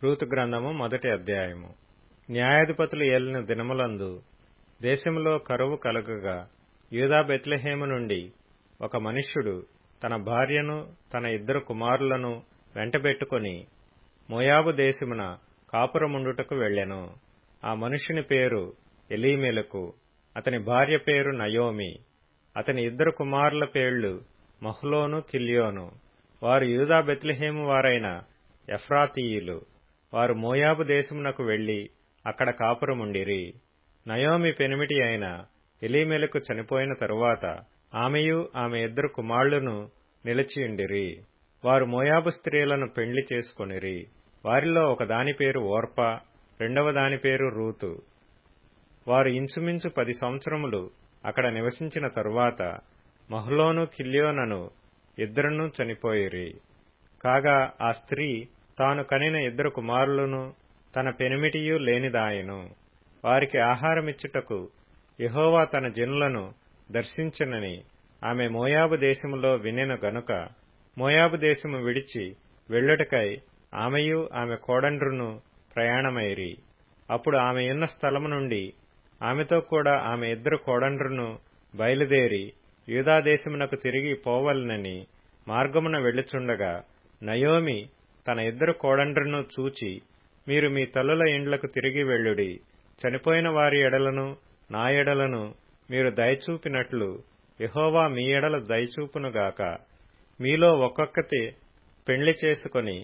Ruth గ్రంథము మొదటి అధ్యాయము. న్యాయాధిపతులు ఏలిన దినములందు దేశములో కరువు కలుగగా యూదా బెత్లెహేము నుండి ఒక మనుష్యుడు తన భార్యను తన ఇద్దరు కుమారులను వెంటబెట్టుకుని మోయాబు దేశమున కాపురముండుటకు వెళ్ళెను. ఆ మనుష్యుని పేరు ఎలీమెలకు, అతని భార్య పేరు నయోమి. అతని ఇద్దరు కుమారుల పేర్లు మహ్లోను, కిల్యోను. వారు యూదా బెత్లెహేము వారైన ఎఫ్రాతీయులు. వారు మోయాబు దేశమునకు వెళ్లి అక్కడ కాపురముండిరి. నయోమి పెనిమిటి అయిన ఎలీమెలకు చనిపోయిన తరువాత ఆమెయు ఆమె ఇద్దరు కుమారులను నిలిచియుండిరి. వారు మోయాబు స్త్రీలను పెండ్లి చేసుకొనిరి. వారిలో ఒక దాని పేరు ఓర్పా, రెండవ దాని పేరు రూతు. వారు ఇంచుమించు 10 సంవత్సరములు అక్కడ నివసించిన తరువాత మహ్లోను, కిల్యోనను ఇద్దరును చనిపోయిరి. కాగా ఆ స్త్రీ తాను కనిన ఇద్దరు కుమారులను తన పెనిమిటియు లేనిదాయెను. వారికి ఆహారమిచ్చుటకు యెహోవా తన జనులను దర్శించునని ఆమె మోయాబు దేశములో వినెను గనుక మోయాబు దేశము విడిచి వెళ్ళుటకై ఆమెయు ఆమె కోడండ్రును ప్రయాణమైరి. అప్పుడు ఆమె ఉన్న స్థలము నుండి ఆమెతో కూడా ఆమె ఇద్దరు కోడండ్రును బయలుదేరి యూదాదేశమునకు తిరిగి పోవలెనని మార్గమున వెళ్ళుచుండగా నయోమి తన ఇద్దరు కోడండ్రును చూచి, మీరు మీ తల్లుల ఇండ్లకు తిరిగి వెళ్ళుడి. చనిపోయిన వారి ఎడలను నా ఎడలను మీరు దయచూపినట్లు యెహోవా మీ ఎడల దయచూపునుగాక. మీలో ఒక్కొక్కతి పెండ్లి చేసుకొని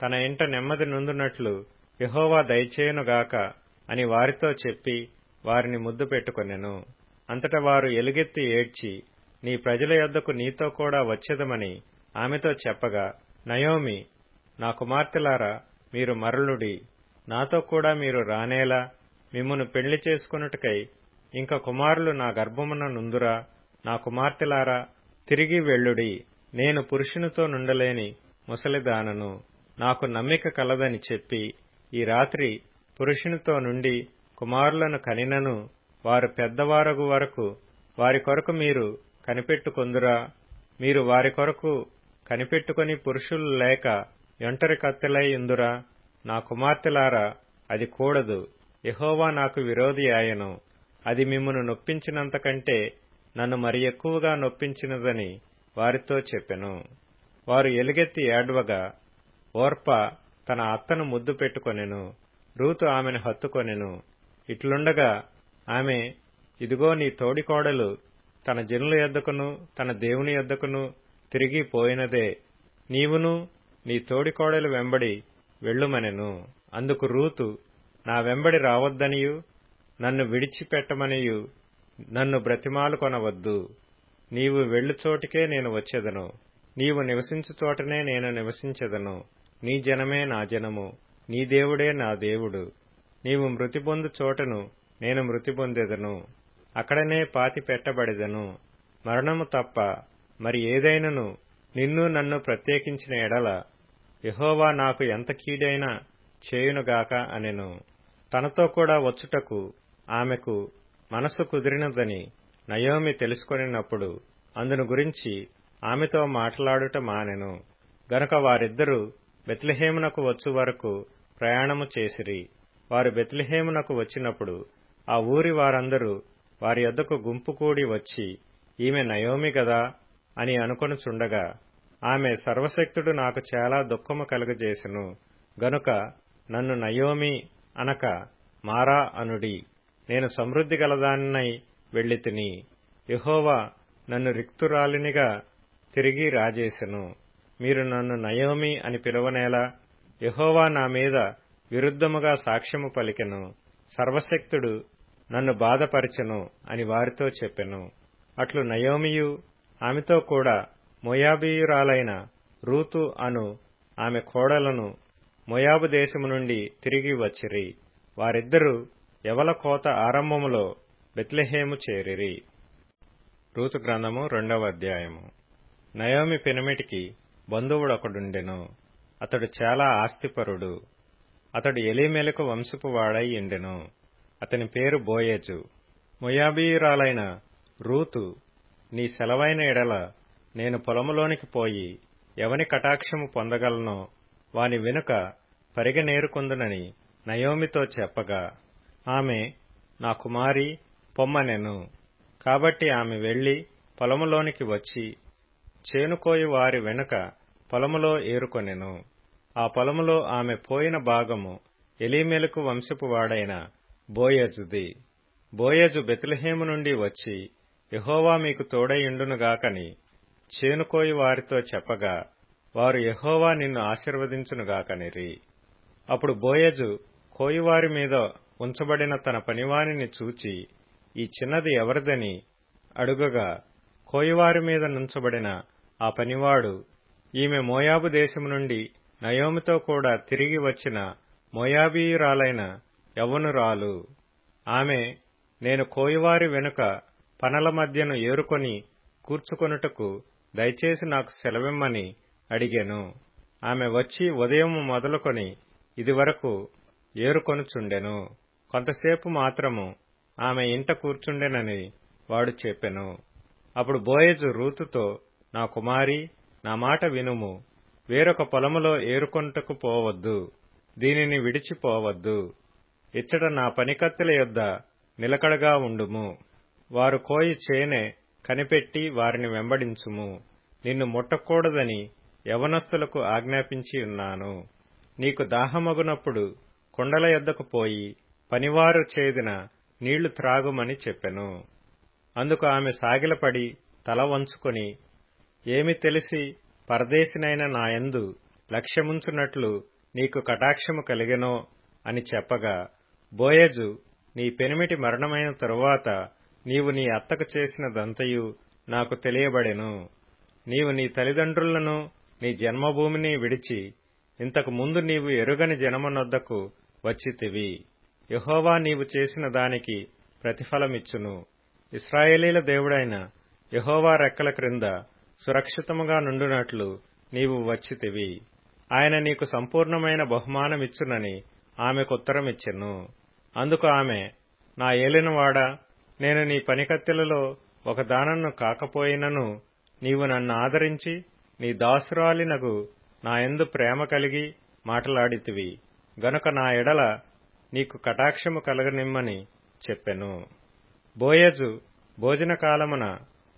తన ఇంట నెమ్మది నొందునట్లు యెహోవా దయచేయునుగాక అని వారితో చెప్పి వారిని ముద్దు పెట్టుకొనెను. అంతటా వారు ఎలుగెత్తి ఏడ్చి, నీ ప్రజల యొద్దకు నీతో కూడా వచ్చెదమని ఆమెతో చెప్పగా నయోమి, నా కుమార్తెలారా, మీరు మరలుడి. నాతో కూడా మీరు రానేలా మిమ్మును పెండ్లి చేసుకొనుటకై ఇంక కుమారులు నా గర్భమున నుందురా. నా కుమార్తెలారా, తిరిగి వెళ్ళుడి. నేను పురుషునితో నుండలేని ముసలిదానను. నాకు నమ్మిక కలదని చెప్పి ఈ రాత్రి పురుషునితో నుండి కుమారులను కనినను వారు పెద్దవారగు వరకు వారి కొరకు మీరు కనిపెట్టుకొందురా. మీరు వారి కొరకు కనిపెట్టుకొని పురుషులు లేక ఒంటరి కత్తెలై యుందురా. నా కుమార్తెలారా, అది కూడదు. యెహోవా నాకు విరోధి ఆయను. అది మిమ్మును నొప్పించినంతకంటే నన్ను మరి ఎక్కువగా నొప్పించినదని వారితో చెప్పెను. వారు ఎలుగెత్తి ఏడ్వగా ఓర్పా తన అత్తను ముద్దు పెట్టుకొనెను. రూతు ఆమెను హత్తుకొనెను. ఇట్లుండగా ఆమె, ఇదిగో నీ తోడికోడలు తన జనుల యొద్దకును తన దేవుని యొద్దకును తిరిగి పోయినదే. నీవును నీ తోడికోడలు వెంబడి వెళ్ళుమనెను. అందుకు రూతు, నా వెంబడి రావద్దనియు నన్ను విడిచిపెట్టమనియు నన్ను బ్రతిమాలు కొనవద్దు. నీవు వెళ్ళు చోటికే నేను వచ్చెదను. నీవు నివసించు చోటనే నేను నివసించెదను. నీ జనమే నా జనము, నీ దేవుడే నా దేవుడు. నీవు మృతి పొందు చోటను నేను మృతి పొందెదను. అక్కడనే పాతి పెట్టబడెదను. మరణము తప్ప మరి ఏదైనను నిన్ను నన్ను ప్రత్యేకించిన ఎడల యెహోవా నాకు ఎంత కీడైనా చేయునుగాక అనెను. తనతో కూడా వచ్చుటకు ఆమెకు మనసు కుదిరినదని నయోమి తెలుసుకొనినప్పుడు అందును గురించి ఆమెతో మాట్లాడుట మానెను. గనుక వారిద్దరూ బెత్లెహేమునకు వచ్చు వరకు ప్రయాణము చేసిరి. వారు బెత్లెహేమునకు వచ్చినప్పుడు ఆ ఊరి వారందరూ వారి యొద్దకు గుంపు కూడి వచ్చి, ఈమె నయోమి గదా అని అనుకొనుచుండగా ఆమె, సర్వశక్తుడు నాకు చాలా దుఃఖము కలుగజేసెను గనుక నన్ను నయోమి అనక మారా అనుడి. నేను సమృద్ధి గలదాన్నై వెళ్ళితిని. యెహోవా నన్ను రిక్తురాలినిగా తిరిగి రాజేసెను. మీరు నన్ను నయోమి అని పిలువనేలా? యెహోవా నా మీద విరుద్ధముగా సాక్ష్యము పలికెను. సర్వశక్తుడు నన్ను బాధపరచెను అని వారితో చెప్పెను. అట్లు నయోమియు ఆమెతో కూడా మోయాబీయురాలైన రూతు అను ఆమె కోడలను మోయాబు దేశము నుండి తిరిగి వచ్చిరి. వారిద్దరూ యవల కోత ఆరంభములో బెత్లెహేము చేరిరి. రూతు గ్రంథము 2వ అధ్యాయము. నయోమి పెనిమిటికి బంధువుడొకడుండెను. అతడు చాలా ఆస్తిపరుడు. అతడు ఎలీమెలకు వంశపు వాడై ఉండెను. అతని పేరు బోయజు. మోయాబీయురాలైన రూతు, నీ సెలవైన ఎడల నేను పొలములోనికి పోయి ఎవని కటాక్షము పొందగలనో వాని వెనుక పరిగెనేరుకొందునని నయోమితో చెప్పగా, ఆమె, నా కుమారి, పొమ్మనెను. కాబట్టి ఆమె వెళ్లి పొలములోనికి వచ్చి చేనుకోయి వారి వెనుక పొలములో ఏరుకొనెను. ఆ పొలములో ఆమె పోయిన భాగము ఎలీమెలకు వంశపు వాడైన బోయజుది. బోయజు బెత్లెహేము నుండి వచ్చి, యెహోవా మీకు తోడైయుండునుగాకని చేనుకోయి వారితో చెప్పగా, వారు యెహోవా నిన్ను ఆశీర్వదించునుగాకనిరి. అప్పుడు బోయజు కోయివారి మీద ఉంచబడిన తన పనివానిని చూచి, ఈ చిన్నది ఎవరిదని అడుగగా, కోయివారి మీద నుంచబడిన ఆ పనివాడు, ఈమె మోయాబు దేశము నుండి నయోమితో కూడా తిరిగి వచ్చిన మోయాబీయురాలైన యవ్వనురాలు. ఆమె, నేను కోయివారి వెనుక పనల మధ్యను ఏరుకొని కూర్చుకొనుటకు దయచేసి నాకు సెలవిమ్మని అడిగెను. ఆమె వచ్చి ఉదయము మొదలుకొని ఇదివరకు ఏరుకొనుచుండెను. కొంతసేపు మాత్రము ఆమె ఇంట కూర్చుండెనని వాడు చెప్పెను. అప్పుడు బోయజు రూతుతో, నా కుమారి, నా మాట వినుము. వేరొక పొలములో ఏరుకొనుటకు పోవద్దు, దీనిని విడిచిపోవద్దు. ఇచ్చట నా పనికత్తెల యొద్ద నిలకడగా ఉండుము. వారు కోయి చేనె కనిపెట్టి వారిని వెంబడించుము. నిన్ను ముట్టకూడదని యవనస్తులకు ఆజ్ఞాపించి ఉన్నాను. నీకు దాహమగునప్పుడు కుండల యొద్దకు పోయి పనివారు చేదిన నీళ్లు త్రాగుమని చెప్పెను. అందుకు ఆమె సాగిలపడి తల వంచుకొని, ఏమి తెలిసి పరదేశినైన నాయందు లక్ష్యముంచునట్లు నీకు కటాక్షము కలిగెనో అని చెప్పగా, బోయజు, నీ పెనిమిటి మరణమైన తరువాత నీవు నీ అత్తకు చేసినదంతయు నాకు తెలియబడెను. నీవు నీ తల్లిదండ్రులను నీ జన్మభూమిని విడిచి ఇంతకు ముందు నీవు ఎరుగని జనమునొద్దకు వచ్చితివి. యెహోవా నీవు చేసిన దానికి ప్రతిఫలమిచ్చును. ఇశ్రాయేలీల దేవుడైన యెహోవా రెక్కల క్రింద సురక్షితముగా నుండునట్లు నీవు వచ్చితివి. ఆయన నీకు సంపూర్ణమైన బహుమానమిచ్చునని ఆమెకుత్తరమిచ్చెను. అందుకు ఆమె, నా ఏలినవాడా, నేను నీ పనికత్తెలలో ఒక దానను కాకపోయినను నీవు నన్ను ఆదరించి నీ దాసురాలినగు నాయందు ప్రేమ కలిగి మాటలాడితివి గనుక నా ఎడల నీకు కటాక్షము కలగనిమ్మని చెప్పెను. బోయజు, భోజనకాలమున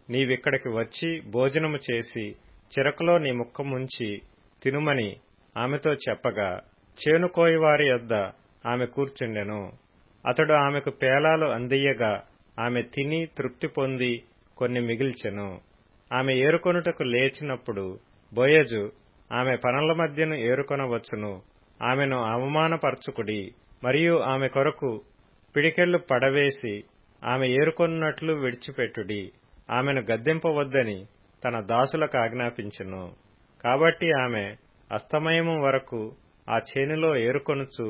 నీవిక్కడికి వచ్చి భోజనము చేసి చెరకులో నీ ముక్క ముంచి తినుమని ఆమెతో చెప్పగా, చేనుకోయివారి యొద్ద ఆమె కూర్చుండెను. అతడు ఆమెకు పేలాలు అందియ్యగా ఆమె తిని తృప్తి పొంది కొన్ని మిగిల్చెను. ఆమె ఏరుకొనుటకు లేచినప్పుడు బోయజు, ఆమె పనుల మధ్యను ఏరుకొనవచ్చును, ఆమెను అవమానపరచుకుడి, మరియు ఆమె కొరకు పిడికెళ్లు పడవేసి ఆమె ఏరుకొనున్నట్లు విడిచిపెట్టుడి, ఆమెను గద్దెంపవద్దని తన దాసులకు ఆజ్ఞాపించెను. కాబట్టి ఆమె అస్తమయము వరకు ఆ చేనులో ఏరుకొనుచు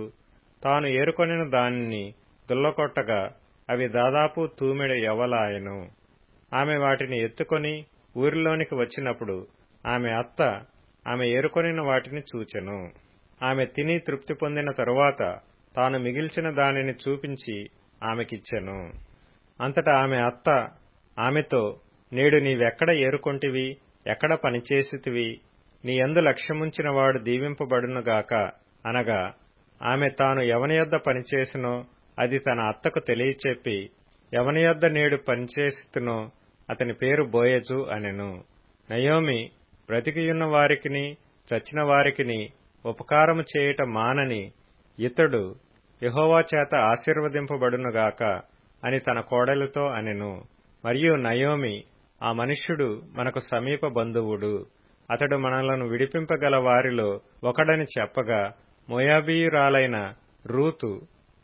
తాను ఏరుకొనిన దానిని దుల్లకొట్టగా అవి దాదాపు తూమెడు యవలాయెను. ఆమె వాటిని ఎత్తుకొని ఊరిలోనికి వచ్చినప్పుడు ఆమె అత్త ఆమె ఏరుకొనిన వాటిని చూచెను. ఆమె తిని తృప్తి పొందిన తరువాత తాను మిగిల్చిన దానిని చూపించి ఆమెకిచ్చెను. అంతటా ఆమె అత్త ఆమెతో, నేడు నీవెక్కడ ఏరుకొంటివి, ఎక్కడ పనిచేసితివి, నీ యందు లక్ష్యముంచినవాడు దీవింపబడునుగాక అనగా, ఆమె తాను ఎవని యొద్ద పనిచేసినో అది తన అత్తకు తెలియచెప్పి, ఎవని యొద్ద నేడు పనిచేసితునో అతని పేరు బోయజు అనెను. నయోమి బ్రతికియున్న వారికిని చచ్చిన వారికిని ఉపకారము చేయుట మానని ఇతడు యెహోవా చేత ఆశీర్వదింపబడునుగాక అని తన కోడలితో అనెను. మరియు నయోమి, ఆ మనుష్యుడు మనకు సమీప బంధువుడు, అతడు మనలను విడిపింపగల వారిలో ఒకడని చెప్పగా, మోయాబీయురాలైన రూతు,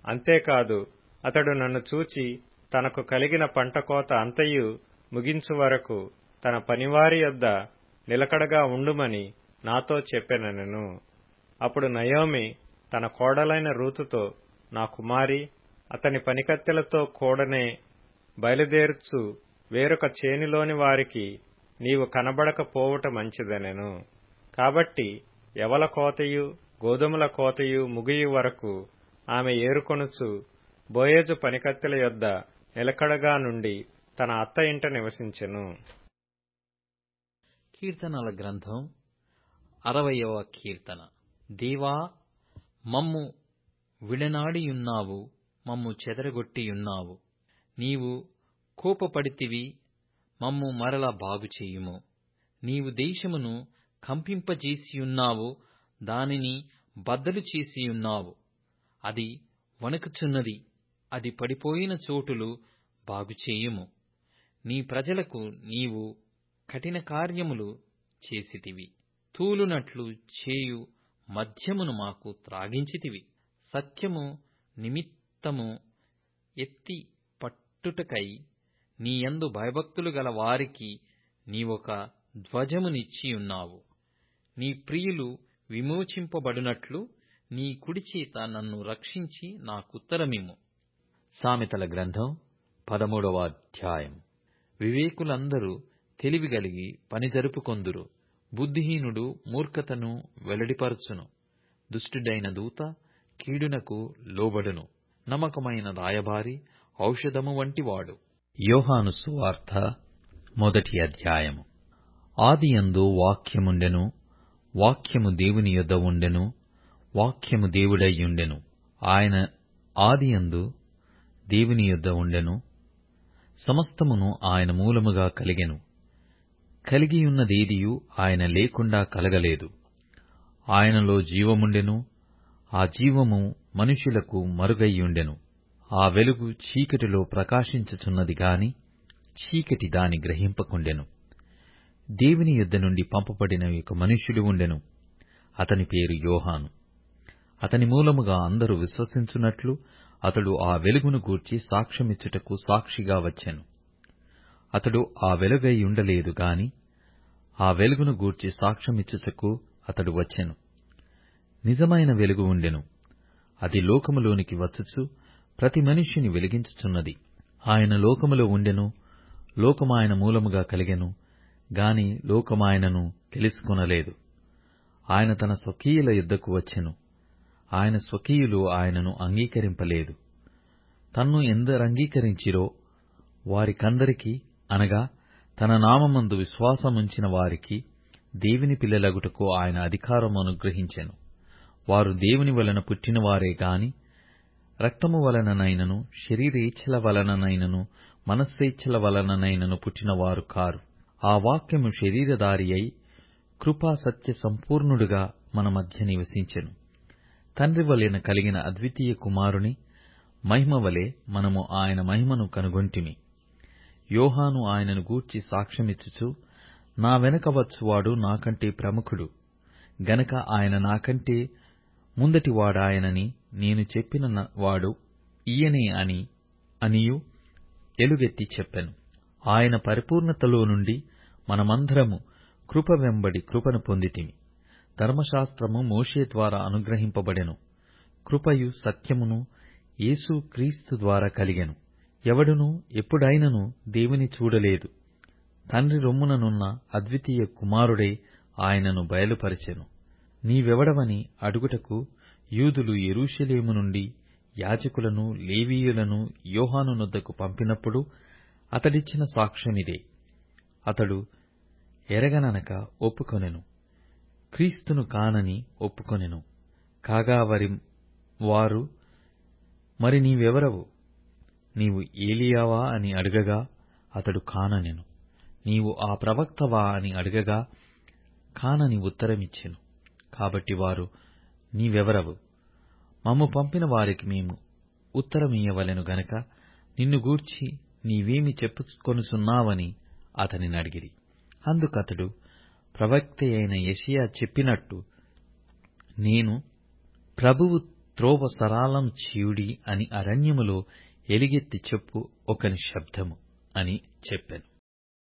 అంతేకాదు అతడు నన్ను చూచి తనకు కలిగిన పంట కోత అంతయు ముగించు వరకు తన పనివారి యొద్ద నిలకడగా ఉండుమని నాతో చెప్పెననెను. అప్పుడు నయోమి తన కోడలైన రూతుతో, నా కుమారి, అతని పనికత్తెలతో కూడనే బయలుదేర్చు వేరొక చేనిలోని వారికి నీవు కనబడకపోవుట మంచిదనెను. కాబట్టి యవల కోతయు గోధుమల కోతయు ముగియు వరకు ఆమె ఏరుకొనుచు బోయజు పనికత్తెల యొద్ద నిలకడగా నుండి తన అత్త ఇంట నివసించెను. కీర్తనల గ్రంథం 60వ కీర్తన. దేవా, మమ్ము విడనాడియున్నావు, మమ్ము చెదరగొట్టియున్నావు. నీవు కోపపడితివి, మమ్ము మరల బాగుచేయుము. నీవు దేశమును కంపింపజేసియున్నావు, దానిని బద్దలు చేసియున్నావు. అది వణకుచున్నది, అది పడిపోయిన చోటులు బాగుచేయుము. నీ ప్రజలకు నీవు కఠిన కార్యములు చేసితివి. తూలునట్లు చేయు మద్యమును మాకు త్రాగించితివి. సత్యము నిమిత్తము ఎత్తి పట్టుటకై నీయందు భయభక్తులు గల వారికి నీవొక ధ్వజమునిచ్చియున్నావు. నీ ప్రియులు విమోచింపబడునట్లు నీ కుడిచేత నన్ను రక్షించి నాకుత్తరమిమ్ము. సామెతల గ్రంథం 13వ అధ్యాయం. వివేకులందరూ తెలివిగలిగి పని జరుపుకొందురు. బుద్ధిహీనుడు మూర్ఖతను వెల్లడిపరచును. దుష్టుడైన దూత కీడునకు లోబడును. నమ్మకమైన రాయబారి ఔషధము వంటివాడు. యోహాను సువార్త 1వ అధ్యాయము. ఆదియందు వాక్యముండెను, వాక్యము దేవుని యొద్ద ఉండెను, వాక్యము దేవుడైయుండెను. ఆయన ఆదియందు దేవుని యొద్ద ఉండెను. సమస్తమును ఆయన మూలముగా కలిగెను. కలిగియున్నదేదియు ఆయన లేకుండా కలగలేదు. ఆయనలో జీవముండెను, ఆ జీవము మనుషులకు మరుగైయుండెను. ఆ వెలుగు చీకటిలో ప్రకాశించుచున్నది గాని చీకటి దాని గ్రహింపకుండెను. దేవుని యొద్ద నుండి పంపబడిన ఒక మనుష్యుడు ఉండెను. అతని పేరు యోహాను. అతని మూలముగా అందరూ విశ్వసించున్నట్లు అతడు ఆ వెలుగును గూర్చి సాక్ష్యమిచ్చుటకు సాక్షిగా వచ్చెను. అతడు ఆ వెలుగై ఉండలేదు గాని ఆ వెలుగును గూర్చి సాక్ష్యమిచ్చుటకు అతడు వచ్చెను. నిజమైన వెలుగు ఉండెను. అది లోకములోనికి వచ్చుచు ప్రతి మనిషిని వెలిగించుచున్నది. ఆయన లోకములో ఉండెను, లోకమాయన మూలముగా కలిగెను, గాని లోకమాయనను తెలుసుకొనలేదు. ఆయన తన స్వకీయుల యుద్ధకు వచ్చెను, ఆయన స్వకీయులు ఆయనను అంగీకరింపలేదు. తన్ను ఎందరంగీకరించిరో వారికందరికీ, అనగా తన నామమందు విశ్వాసముంచిన వారికి దేవుని పిల్లలగుటకు ఆయన అధికారం అనుగ్రహించెను. వారు దేవుని వలన పుట్టినవారే గాని రక్తము వలననైనను శరీరేచ్ఛల వలననైనను మనస్సేచ్ఛల వలననైనను పుట్టినవారు కారు. ఆ వాక్యము శరీరధారి అయి కృపా సత్య సంపూర్ణుడుగా మన మధ్య నివసించెను. తండ్రి వలన కలిగిన అద్వితీయ కుమారుని మహిమ వలె మనము ఆయన మహిమను కనుగొంటిమి. యోహాను ఆయనను గూర్చి సాక్ష్యమిచ్చుచు, నా వెనక వచ్చువాడు నాకంటే ప్రముఖుడు గనక ఆయన నాకంటే ముందటివాడాయనని నేను చెప్పిన వాడు ఈయనే అనియు ఎలుగెత్తి చెప్పెను. ఆయన పరిపూర్ణతలో నుండి మనమందరము కృప వెంబడి కృపను పొందితిమి. ధర్మశాస్త్రము మోషే ద్వారా అనుగ్రహింపబడెను. కృపయు సత్యమును యేసు క్రీస్తు ద్వారా కలిగెను. ఎవడునూ ఎప్పుడైనను దేవుని చూడలేదు. తండ్రి రొమ్ముననున్న అద్వితీయ కుమారుడే ఆయనను బయలుపరచెను. నీవెవడవని అడుగుటకు యూదులు యెరూషలేము నుండి యాజకులను లేవీయులను యోహాను నొద్దకు పంపినప్పుడు అతడిచ్చిన సాక్ష్యమిదే. అతడు ఎరగననక ఒప్పుకొనెను, క్రీస్తును కానని ఒప్పుకొనెను. కాగా వారు, మరి నీవెవరవు? నీవు ఏలియావా అని అడగగా అతడు కాననెను. నీవు ఆ ప్రవక్తవా అని అడగగా కానని ఉత్తరమిచ్చెను. కాబట్టి వారు, నీవెవరవు? మమ్ము పంపిన వారికి మేము ఉత్తరమియ్యవలెను గనక నిన్ను గూర్చి నీవేమి చెప్పుకొనుచున్నావని అతనినడిగిరి. అందుకతడు, ప్రవక్తయైన యెషయా చెప్పినట్టు, నేను ప్రభువు త్రోవ సరళం చేయుడి అని అరణ్యములో ఎలుగెత్తి చెప్పు ఒకని శబ్దము అని చెప్పెను.